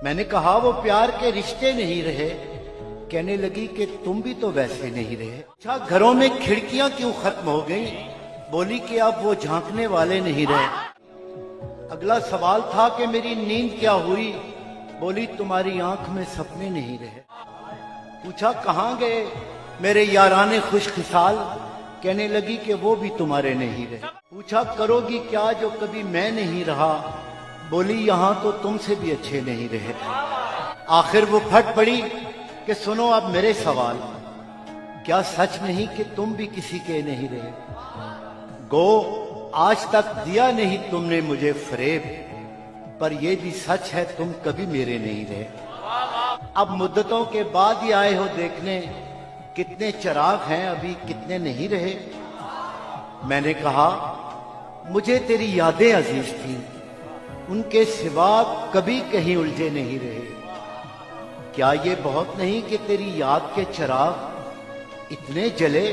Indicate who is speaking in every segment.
Speaker 1: मैंने कहा वो प्यार के रिश्ते नहीं रहे। कहने लगी कि तुम भी तो वैसे नहीं रहे। अच्छा, घरों में खिड़कियां क्यों खत्म हो गई? बोली कि अब वो झांकने वाले नहीं रहे। अगला सवाल था कि मेरी नींद क्या हुई? बोली तुम्हारी आंख में सपने नहीं रहे। पूछा कहाँ गए मेरे याराने खुशखिसाल? कहने लगी कि वो भी तुम्हारे नहीं रहे। पूछा करोगी क्या जो कभी मैं नहीं रहा? बोली यहां तो तुमसे भी अच्छे नहीं रहे। आखिर वो फट पड़ी कि सुनो अब मेरे सवाल, क्या सच नहीं कि तुम भी किसी के नहीं रहे? गो आज तक दिया नहीं तुमने मुझे फरेब, पर यह भी सच है तुम कभी मेरे नहीं रहे। अब मुद्दतों के बाद ही आए हो देखने, कितने चिराग हैं अभी कितने नहीं रहे। मैंने कहा मुझे तेरी यादें अजीज थी, उनके सिवा कभी कहीं उलझे नहीं रहे। क्या ये बहुत नहीं कि तेरी याद के चिराग इतने जले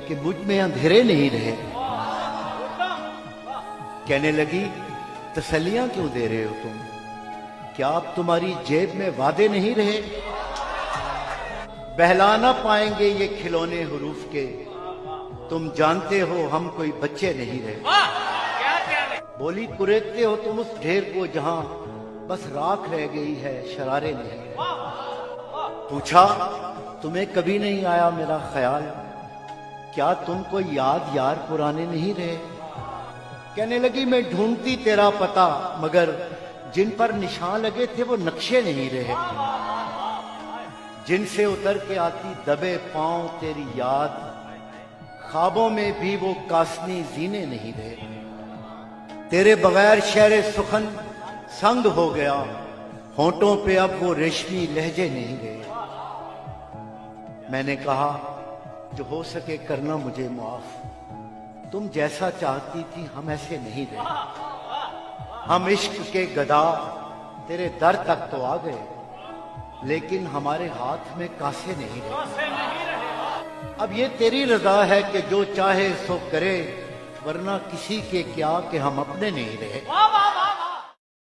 Speaker 1: कि मुझ में अंधेरे नहीं रहे? कहने लगी तसल्लियां क्यों दे रहे हो तुम? क्या अब तुम्हारी जेब में वादे नहीं रहे? बहला ना पाएंगे ये खिलौने हुरूफ के, तुम जानते हो हम कोई बच्चे नहीं रहे। बोली कुरेदते हो तुम उस ढेर को जहां बस राख रह गई है, शरारे नहीं। पूछा तुम्हें कभी नहीं आया मेरा ख्याल? क्या तुमको याद यार पुराने नहीं रहे? कहने लगी मैं ढूंढती तेरा पता, मगर जिन पर निशान लगे थे वो नक्शे नहीं रहे। जिनसे उतर के आती दबे पांव तेरी याद, ख्वाबों में भी वो कासनी जीने नहीं रहे। तेरे बगैर शहर सुखन संग हो गया, होंठों पे अब वो रेशमी लहजे नहीं रहे। मैंने कहा जो हो सके करना मुझे माफ, तुम जैसा चाहती थी हम ऐसे नहीं रहे। हम इश्क के गदा तेरे दर तक तो आ गए, लेकिन हमारे हाथ में कासे नहीं रहे। अब ये तेरी रजा है कि जो चाहे सो करे, वरना किसी के क्या कि हम अपने नहीं रहे।